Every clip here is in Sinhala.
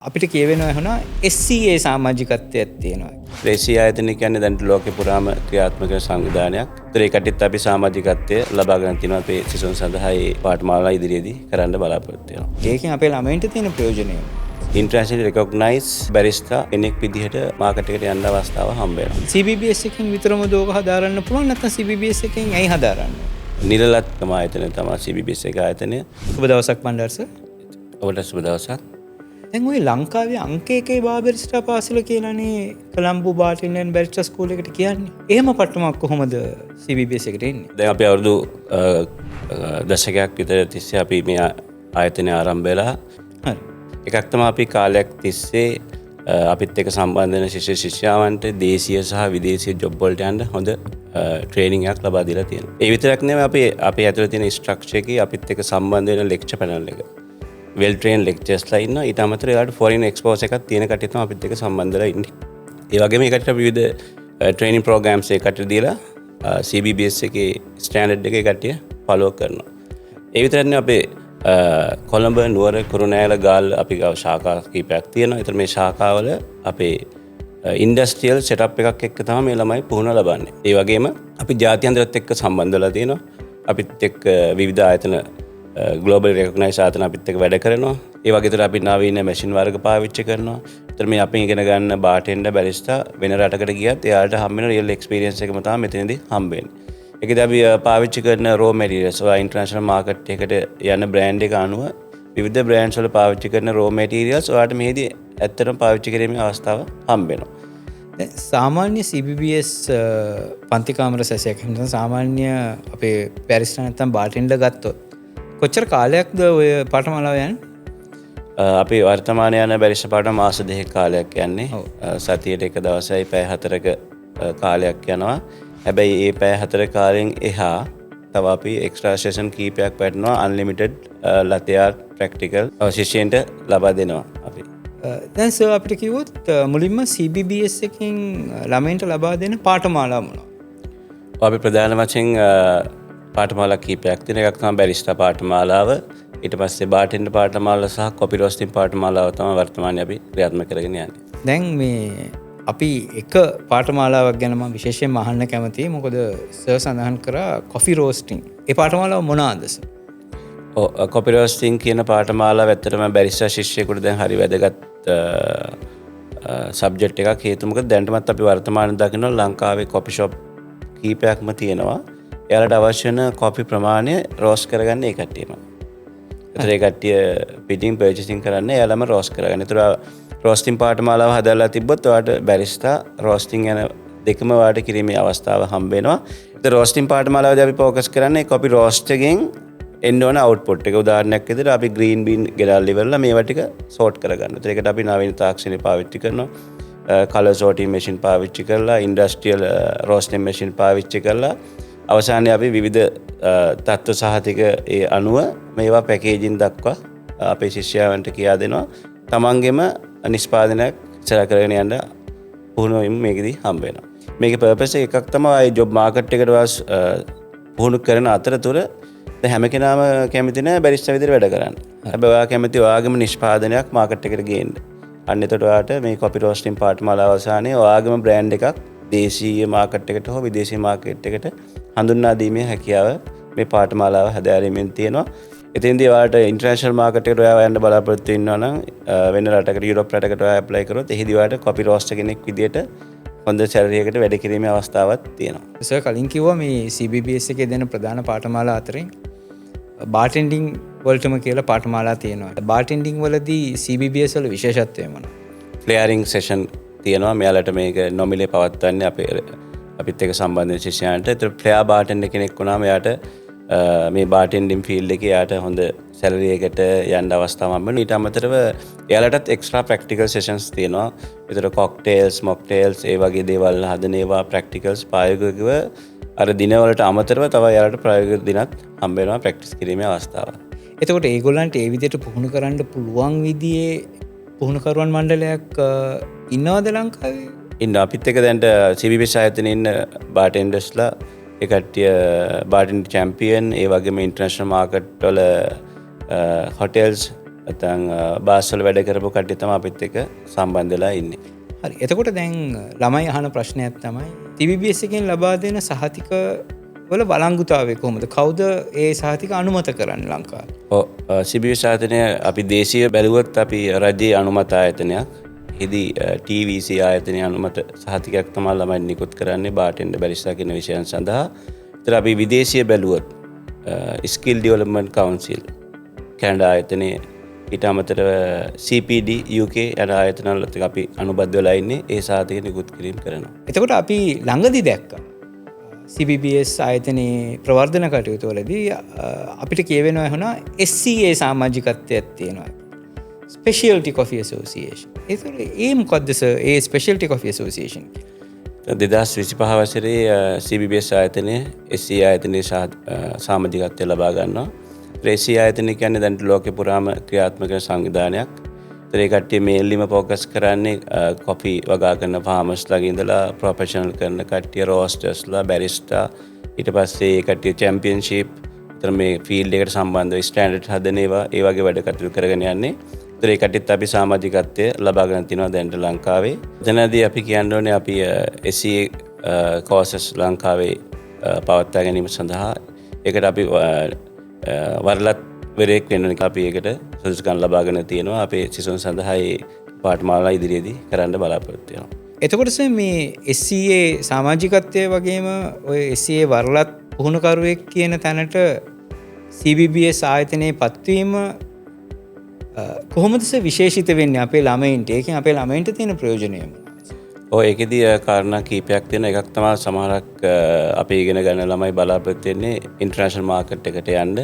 අපිට කියවෙනවා එහෙනම් SCA සමාජිකත්වයක් තියෙනවා. දේශීය ආයතන කියන්නේ දැන් ලෝකේ පුරාම ක්‍රියාත්මක සංවිධානයක්. ඒතර ඒකටත් අපි සමාජිකත්වය ලබා ගන්න තියෙනවා අපේ සිසුන් සඳහා මේ පාඨමාලා ඉදිරියේදී කරන්න බලාපොරොත්තු වෙනවා. ඒකෙන් අපේ ළමයින්ට තියෙන ප්‍රයෝජනය internationally recognized barista කෙනෙක් විදිහට මාකට් එකට යන්න අවස්ථාව හම්බ වෙනවා. CBBS එකෙන් විතරම දෝක හදාරන්න පුළුවන් නැත්නම් CBBS එකෙන් ඇයි හදාරන්නේ? නිරලත්කම ආයතනය තමයි CBBS එක ආයතනය. සුබ දවසක් බණ්ඩාර සර්. ඔබට සුබ දවසක්. දැන් ඔය ලංකාවේ අංක 1 බාරිස්ටා පාසල කියලානේ කොළඹ බාටින් බැරිස්ටා ස්කූල් එකට කියන්නේ. එහෙම පට්ටමක් කොහොමද CBBS එකට එන්නේ? දැන් අපි අවුරුදු දශකයක් විතර තිස්සේ අපි මේ ආයතනය ආරම්භ වෙලා හරි. එකක් තමයි අපි කාලයක් තිස්සේ අපිත් එක්ක සම්බන්ධ වෙන ශිෂ්‍ය ශිෂ්‍යාවන්ට දේශීය සහ විදේශීය ජොබ් වලට යන්න හොඳ ට්‍රේනින්ග් එකක් ලබා දීලා තියෙනවා. ඒ විතරක් නෙවෙයි අපි ඇතුළේ තියෙන ස්ට්‍රක්චර් එකේ අපිත් එක්ක සම්බන්ධ වෙන ලෙක්චර් පැනල් එක. well trained lecturers ලා ඉන්නවා. ඊට අමතරව ඒකට foreign exposure එකක් තියෙන කට්ටිය තමයි අපිත් එක්ක සම්බන්ධ වෙලා ඉන්නේ. ඒ වගේම ඒකට අපි විවිධ training programs එකකට දීලා CBBS එකේ standard එකේ කට්ටිය follow කරනවා. ඒ විතරක් නෙවෙයි අපේ කොළඹ නුවර කුරුණෑගල ගාල් අපි ශාඛා කීපයක් තියෙනවා. ඒතර මේ ශාඛාවල අපේ ඉන්ඩස්ට්‍රියල් සෙටප් එකක් එක්ක තමයි මේ ළමයි පුහුණුව ලබන්නේ. ඒ වගේම අපි ජාත්‍යන්තරත් එක්ක සම්බන්ධ වෙලා තියෙනවා. අපිත් එක්ක විවිධ ආයතන ග්ලෝබල් රෙකග්නයිස්ඩ් ආයතන අපිත් එක්ක වැඩ කරනවා. ඒ වගේ විතර අපි නවීන මැෂින් වර්ග පාවිච්චි කරනවා. ඒතර මේ අපි ඉගෙන ගන්න බාටෙන්ඩර් බැරිස්ටා වෙන රටකට ගියත් එයාලට හම්බ වෙන රියල් එක්ස්පීරියන්ස් එකම තමයි මෙතනදී හම්බ වෙන්නේ. ඒකදී අපි පාවිච්චි කරන රෝ මැටීරියල්ස් ඔය ඉන්ටර්නැෂනල් මාකට් එකකට යන බ්‍රෑන්ඩ් එක අනුව විවිධ බ්‍රෑන්ඩ්ස් වල පාවිච්චි කරන රෝ මැටීරියල්ස් ඔයාලට මෙහිදී ඇත්තටම පාවිච්චි කිරීමේ අවස්ථාව හම්බ වෙනවා. සාමාන්‍ය CBBS පන්ති කාමර සැසයක් හින්දා සාමාන්‍ය අපේ බැරිස්ටා නැත්නම් බාටෙන්ඩර් ගත්තොත් කොච්චර කාලයක්ද ඔය පාඨමාලාව යන්නේ? අපි වර්තමාන යන බැරිස්ටා පාඨම මාස 2ක කාලයක් යන්නේ. සතියට එක දවසයි පැය 4ක කාලයක් යනවා. හැබැයි මේ පැය 4 කාලෙන් එහා තව අපි එක්ස්ට්‍රා සෙෂන් කීපයක් වටනවා අන්ලිමිටඩ් ලතියාර් ප්‍රැක්ටිකල් ශිෂ්‍යයන්ට ලබා දෙනවා අපි. දැන් සර් අපිට කිව්වොත් මුලින්ම CBBS එකෙන් ළමයින්ට ලබා දෙන පාඨමාලා මොනවද? අපි ප්‍රධාන වශයෙන් පාඨමාලා කීපයක් තියෙන එකක් තමයි බැරිස්ටා පාඨමාලාව. ඊට පස්සේ බාටෙන්ඩර් පාඨමාලාව සහ කොපි රෝස්ටිං පාඨමාලාව තමයි වර්තමානයේ අපි ක්‍රියාත්මක කරගෙන යන්නේ. දැන් මේ අපි එක පාඨමාලාවක් ගැන මම විශේෂයෙන්ම අහන්න කැමතියි. මොකද සර් සඳහන් කරා කොෆි රෝස්ටිං. ඒ පාඨමාලාව මොනවාද සර්? කොපි රෝස්ටිං කියන පාඨමාලාව ඇත්තටම බැරිස්ටා ශිෂ්‍යයෙකුට දැන් හරි වැදගත් සබ්ජෙක්ට් එකක්. හේතුව මොකද දැනටමත් අපි වර්තමානයේ දකිනවා ලංකාවේ කොපි ෂොප් කීපයක්ම තියෙනවා. එයාලට අවශ්‍ය වෙන කොපි ප්‍රමාණය රෝස් කරගන්න ඒ කට්ටියම. ඒතර ඒ කට්ටිය පිටින් පර්චේසින් කරන්න එයාලම රෝස් කරගන්න. ඒතර රෝස්ටිං පාඨමාලාව හදාලා තිබ්බොත් ඔයාලට බැරිස්ටා රෝස්ටිං යන දෙකම ඔයාලට කිරීමේ අවස්ථාව හම්බ වෙනවා. ඒතර රෝස්ටිං පාඨමාලාවදී අපි ફોකස් කරන්නේ කොපි රෝස්ට් එකෙන් එන්න ඕන අවුට්පුට් එක. උදාහරණයක් විදිහට අපි ග්‍රීන් බීන් ගෙනල්ලා ඉවරලා මේවා ටික සෝට් කරගන්න. ඒකට අපි නවීන තාක්ෂණය පාවිච්චි කරනවා. කලර් සෝටිං මැෂින් පාවිච්චි කරලා ඉන්ඩස්ට්‍රියල් රෝස්ටිං මැෂින් පාවිච්චි කරලා අවසානයේ අපි විවිධ තත්ත්ව සහතික ඒ අනුව මේවා පැකේජින් දක්වා අපේ ශිෂ්‍යයන්ට කියා දෙනවා. තමන්ගෙම නිෂ්පාදනයක් ඉස්සර කරගෙන යන්න පුහුණුවීම මේකෙදී හම්බ වෙනවා. මේකේ පර්පස් එකක් තමයි ජොබ් මාකට් එකට පුහුණු කරන අතරතුර දැන් හැම කෙනාම කැමති නැහැ බැරිස්ටා විදිහට වැඩ කරන්න. හැබැයි ඔයා කැමති ඔයාගේම නිෂ්පාදනයක් මාකට් එකට ගේන්න. අන්න එතකොට ඔයාට මේ කොපි රෝස්ටිං පාඨමාලාව අවසානයේ ඔයාගේම බ්‍රෑන්ඩ් එකක් දේශීය මාකට් එකට හෝ විදේශීය මාකට් එකට හඳුන්වා දීමේ හැකියාව මේ පාඨමාලාව හැදෑරීමෙන් තියෙනවා. එතෙන්දී ඔයාලට ඉන්ටර්නැෂනල් මාකට් එකට ඔයා යන්න බලාපොරොත්තු වෙනවා නම් වෙන රටකට යුරෝප් රටකට ඔයා ඇප්ලයි කරොත් එහිදී ඔයාලට කොපි රෝස්ටර් කෙනෙක් විදියට හොඳ සැලරි එකකට වැඩ කිරීමේ අවස්ථාවක් තියෙනවා. සර් කලින් කිව්වා මේ CBBS එකේ දෙන ප්‍රධාන පාඨමාලා අතරින් බාටෙන්ඩින් වලටම කියලා පාඨමාලා තියෙනවා. බාටෙන්ඩින් වලදී CBBS වල විශේෂත්වය මොනවද? ෆ්ලෙයාරින් සෙෂන් තියෙනවා. මෙයාලට මේක නොමිලේ පවත්වන්නේ අපිත් එක්ක සම්බන්ධ වෙන ශිෂ්‍යයන්ට. ඒතර ෆ්ලෙයා බාටෙන්ඩර් කෙනෙක් වුණාම එයාට මේ බාටෙන්ඩින් ෆීල්ඩ් එකේ එයාට හොඳ සැලරි එකකට යන්න අවස්ථාවක් හම්බෙනවා. ඊට අමතරව එයාලටත් එක්ස්ට්‍රා ප්‍රැක්ටිකල් සෙෂන්ස් තියෙනවා. ඒතර කොක්ටේල්ස්, මොක්ටේල්ස් ඒ වගේ දේවල් හදන ඒවා ප්‍රැක්ටිකල්ස් ප්‍රායෝගිකව අර දිනවලට අමතරව තව එයාලට ප්‍රායෝගික දිනත් හම්බ වෙනවා ප්‍රැක්ටිස් කිරීමේ අවස්ථාව. එතකොට ඒගොල්ලන්ට ඒ විදිහට පුහුණු කරන්න පුළුවන් විදිහේ පුහුණුකරුවන් මණ්ඩලයක් ඉන්නවද ලංකාවේ? ඉන්න අපිත් එක්ක දැන් CBBS ආයතනයේ ඉන්න බාටෙන්ඩර්ස්ලා ඒ කට්ටිය බාටෙන්ඩර් චැම්පියන් ඒ වගේම ඉන්ටර්නැෂනල් මාකට් වල හොටෙල්ස් නැත්නම් බාස්වල වැඩ කරපු කට්ටිය තමයි අපිත් එක්ක සම්බන්ධ වෙලා ඉන්නේ. හරි. එතකොට දැන් ළමයි අහන ප්‍රශ්නයක් තමයි TBBS එකෙන් ලබා දෙන සහතික වල බලංගුතාවය කොහොමද? කවුද ඒ සහතික අනුමත කරන්නේ ලංකාවේ? ඔව් CBBS ආයතනය අපි දේශීය බැලුවොත් අපි රජයේ අනුමත ආයතනයක්. එහිදී TVC ආයතනයේ අනුමත සහතිකයක් තමයි ළමයි නිකුත් කරන්නේ බාටෙන්ඩර් බැරිස්ටා කියන විෂයන් සඳහා. ඒතර අපි විදේශීය බැලුවොත් ස්කිල් ඩෙවලොප්මන්ට් කවුන්සිල් කැනඩා ආයතනයේ ඊට අමතරව CPD UK යන ආයතනවලත් අපි අනුබද්ධ වෙලා ඉන්නේ ඒ සහතික නිකුත් කිරීම කරනවා. එතකොට අපි ළඟදී දැක්කා CBBS ආයතනයේ ප්‍රවර්ධන කටයුතු වලදී අපිට කියවෙනවා වුණා SCA සමාජිකත්වයක් තියෙනවා. Specialty Coffee Association. ඒතර ඒ මොකද්ද සර් ඒ Specialty Coffee Association? 2025 වසරේ CBBS ආයතනයේ SCA ආයතනයේ සමාජිකත්වය ලබා ගන්නවා. SCA ආයතනය කියන්නේ දැන් ලෝකේ පුරාම ක්‍රියාත්මක සංවිධානයක්. ඒ කට්ටිය මේන්ලිම ફોකස් කරන්නේ කොෆි වගා කරන ෆාමර්ස් ළඟ ඉඳලා ප්‍රොෆෙෂනල් කරන කට්ටිය රෝස්ටර්ස්ලා බැරිස්ටා ඊට පස්සේ ඒ කට්ටිය චැම්පියන්ෂිප් අතර මේ ෆීල්ඩ් එකට සම්බන්ධව ස්ටෑන්ඩඩ් හදන ඒවා ඒ වගේ වැඩ කටයුතු කරගෙන යන්නේ. ඒ කට්ටියත් අපි සමාජිකත්වය ලබාගෙන තිනවා දැන් ලංකාවේ. එතනදී අපි කියන්න ඕනේ අපි SCA කෝසස් ලංකාවේ පවත්වා ගැනීම සඳහා ඒකට අපි වරලත් වරෙක් වෙන අපි ඒකට සුදුසුකම් ලබාගෙන තියෙනවා. අපේ සිසුන් සඳහා ඒ පාඨමාලා ඉදිරියේදී කරන්න බලාපොරොත්තු වෙනවා. එතකොට සර් මේ SCA සමාජිකත්වය වගේම ඔය SCA වරලත් පුහුණුකරුවෙක් කියන තැනට CBBS ආයතනයේ පත්වීම කොහොමද විශේෂිත වෙන්නේ අපේ ළමයින්ට? ඒකෙන් අපේ ළමයින්ට තියෙන ප්‍රයෝජනය මොනවද? ඔය ඒකෙදී කාරණා කීපයක් තියෙනවා. එකක් තමයි සමහරක් අපි ඉගෙන ගන්න ළමයි බලාපොරොත්තු වෙන්නේ ඉන්ටර්නැෂනල් මාකට් එකට යන්න.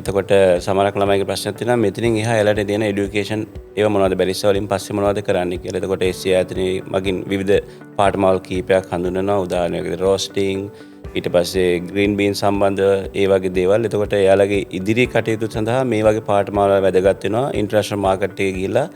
එතකොට සමහරක් ළමයිගේ ප්‍රශ්නයක් තියෙනවා මෙතනින් එහා එලට දෙන এডুকেෂන් ඒව මොනවද බැරිස්ටා වලින් පස්සේ මොනවද කරන්න කියලා. එතකොට SCA ආයතනයේ මගින් විවිධ පාඨමාවල් කීපයක් හඳුන්වනවා. උදාහරණයකට රෝස්ටිං ඊට පස්සේ ග්‍රීන් බීන් සම්බන්ධ ඒ වගේ දේවල්. එතකොට එයාලගේ ඉදිරි කටයුතු සඳහා මේ වගේ පාඨමාලා වැදගත් වෙනවා. ඉන්ටර්නැෂනල් මාකට් එකේ ගිහිල්ලා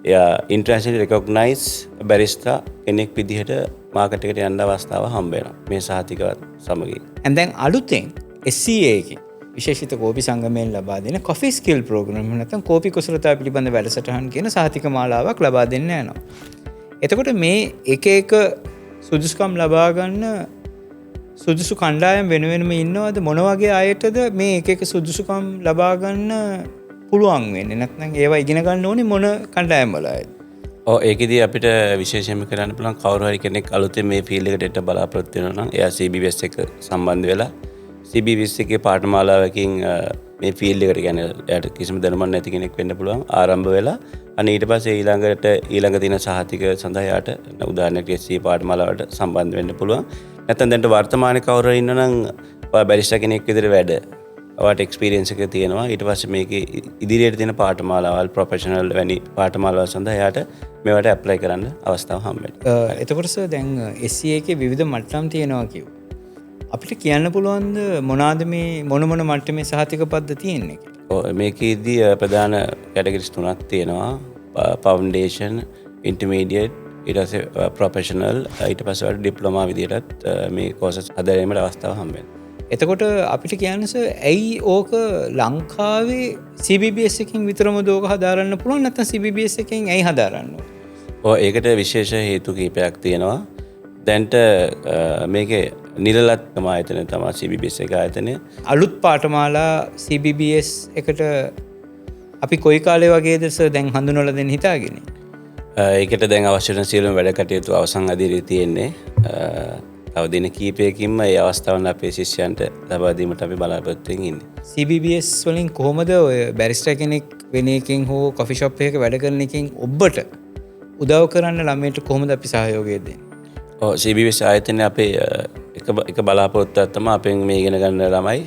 එයා ඉන්ටර්නැෂනලි රෙකග්නයිස් බැරිස්ටා කෙනෙක් විදිහට මාකට් එකට යන්න අවස්ථාව හම්බ වෙනවා මේ සහතිකවත් සමගින්. and then අලුතෙන් SCA එකේ විශේෂිත කෝපි සංගමයෙන් ලබා දෙන කොෆි ස්කිල් ප්‍රෝග්‍රෑම් නැත්නම් කෝපි කුසලතා පිළිබඳ වැඩසටහන් කියන සහතික මාලාවක් ලබා දෙන්න යනවා. එතකොට මේ එක එක සුදුසුකම් ලබා ගන්න සුදුසු කණ්ඩායම් වෙනුවෙන්ම ඉන්නවද? මොන වගේ අයටද මේ එක එක සුදුසුකම් ලබා ගන්න පුළුවන් වෙන්නේ? නැත්නම් ඒවා ඉගෙන ගන්න ඕනේ මොන කණ්ඩායම් වල අයද? ඔව් ඒකෙදී අපිට විශේෂයෙන්ම කරන්න පුළුවන් කවුරු හරි කෙනෙක් අලුතෙන් මේ ෆීල්ඩ් එකට එන්න බලාපොරොත්තු වෙනවා නම් එයා CBBS එක සම්බන්ධ වෙලා CBBS එකේ පාඨමාලාවකින් මේ ෆීල්ඩ් එකට කියන්නේ එයාට කිසිම දැනුමක් නැති කෙනෙක් වෙන්න පුළුවන් ආරම්භ වෙලා අනේ ඊට පස්සේ ඊළඟ දින සහතික සඳහා යාට උදාහරණයක් SCA පාඨමාලාවට සම්බන්ධ වෙන්න පුළුවන්. නැත්නම් දැන් වර්තමානයේ කවුරු හරි ඉන්නනම් ඔයා බැරිස්ටා කෙනෙක් විදිහට වැඩ ඔයාට එක්ස්පීරියන්ස් එක තියෙනවා. ඊට පස්සේ මේකේ ඉදිරියට තියෙන පාඨමාලාවල් ප්‍රොෆෙෂනල් වැනි පාඨමාලාවල් සඳහා යාට මේවට ඇප්ලයි කරන්න අවස්ථාව හම්බ වෙනවා. එතකොට සර් දැන් SCA එකේ විවිධ මට්ටම් තියෙනවා කිව්වා. අපිට කියන්න පුළුවන්ද මොනවාද මේ මොන මට්ටමේ සහතික පද්ධතිය තියෙන්නේ? ඔව් මේකේදී ප්‍රධාන කැටගරිස් තුනක් තියෙනවා. ෆවුන්ඩේෂන්, ඉන්ටර්මීඩියට්, ඊට පස්සේ ප්‍රොෆෙෂනල්, ඊට පස්සේ ඩිප්ලෝමා විදියටත් මේ කෝසස් හදාගැනීමට අවස්ථාව හම්බ වෙනවා. එතකොට අපිට කියන්න සර් ඇයි ඕක ලංකාවේ CBBS එකකින් විතරම දෝක හදාරන්න පුළුවන් නැත්නම් CBBS එකකින් ඇයි හදාරන්න ඕන? ඔව් ඒකට විශේෂ හේතු කිහිපයක් තියෙනවා. දැන්ට මේකේ නිරලත්කම ආයතනය තමයි CBBS එක ආයතනය. අලුත් පාඨමාලා CBBS එකට අපි කොයි කාලේ වගේද සර් දැන් හඳුන්වලා දෙන්න හිතාගෙන? ඒකට දැන් අවශ්‍ය වෙන සියලුම වැඩ කටයුතු අවසන් අදිරියේ තියෙන්නේ. තව දින කීපයකින්ම මේ අවස්ථාවන් අපේ ශිෂ්‍යයන්ට ලබා දීමට අපි බලාපොරොත්තු වෙන්නේ. CBBS වලින් කොහොමද ඔය බැරිස්ටා කෙනෙක් වෙන එකකින් හෝ කොෆි ෂොප් එකක වැඩ කරන එකකින් ඔබට උදව් කරන්න ළමයට කොහොමද අපි සහයෝගය දෙන්නේ? ඔව් CBBS ආයතනයේ අපේ එක බලාපොරොත්තුවක් තමයි අපෙන් මේ ඉගෙන ගන්න ළමයි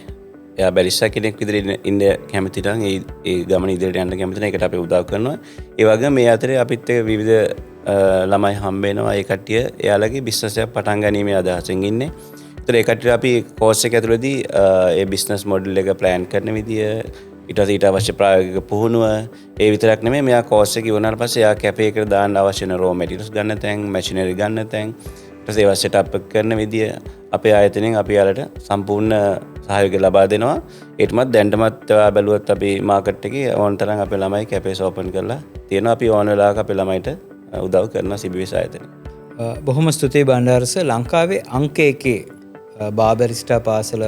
එයා බැරිස්ටා කෙනෙක් විදිහට ඉන්න කැමති නම් ඒ ගමන ඉදිරියට යන්න කැමති නම් ඒකට අපි උදව් කරනවා. ඒ වගේම මේ අතරේ අපිත් එක්ක විවිධ ළමයි හම්බ වෙනවා. ඒ කට්ටිය එයාලගේ බිස්නස් එකක් පටන් ගැනීමේ අදහසින් ඉන්නේ. ඒතර ඒ කට්ටිය අපි කෝස් එක ඇතුළතදී ඒ බිස්නස් මොඩල් එක ප්ලෑන් කරන විදිය ඊට අවශ්‍ය ප්‍රායෝගික පුහුණුව ඒ විතරක් නෙමෙයි මෙයා කෝස් එක ඉවරනාට පස්සේ එයා කැපේ එකට දාන්න අවශ්‍ය වෙන රෝ මැටීරියල්ස් ගන්න තැන්, මැෂිනරි ගන්න තැන් ඒවා සෙටප් කරන විදිය අපේ ආයතනයෙන් අපි යාලට සම්පූර්ණ සහයෝගය ලබා දෙනවා. ඒටමත් දැන්ටමත් බැලුවොත් අපි මාකට් එකේ ඕන තරම් අපේ ළමයි කැපේස් ඕපන් කරලා තියෙනවා. අපි ඕන වෙලාවක අපේ ළමයිට උදව් කරනවා CBBS ආයතනය. බොහොම ස්තුතියි බණ්ඩාරස. ලංකාවේ අංක 1 බාබරිස්ටා පාසල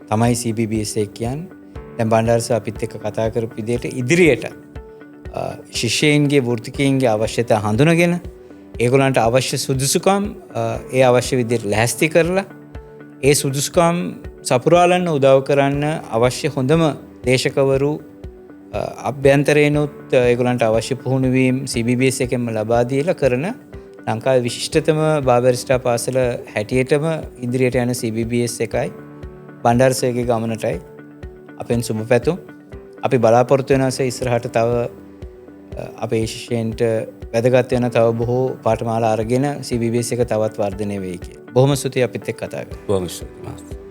තමයි CBBS එක කියන්නේ. දැන් බණ්ඩාරස අපිත් එක්ක කතා කරපු විදිහට ඉදිරියට ශිෂ්‍යයින්ගේ වෘත්තිකයින්ගේ අවශ්‍යතා හඳුනගෙන ඒගොල්ලන්ට අවශ්‍ය සුදුසුකම් ඒ අවශ්‍ය විදිහට ලැහැස්ති කරලා ඒ සුදුසුකම් සපුරාලන්න උදව් කරන්න අවශ්‍ය හොඳම දේශකවරු අභ්‍යන්තරේනොත් ඒගොල්ලන්ට අවශ්‍ය පුහුණුවීම් CBBS එකෙන්ම ලබා දීලා කරන ලංකාවේ විශිෂ්ටතම බාබරිස්ටා පාසල හැටියටම ඉදිරියට යන CBBS එකයි බණ්ඩාරසේගේ ගමනටයි අපෙන් සුබ පැතුම්. අපි බලාපොරොත්තු වෙනවා ඉස්සරහට තව අපේ ශිෂ්‍යයන්ට වැදගත් වෙන තව බොහෝ පාඨමාලා අරගෙන CBBS එක තවත් වර්ධනය වෙයි කියලා. බොහොම ස්තුතියි අපිත් එක්ක කතා කරලා. බොහොම ස්තුතියි.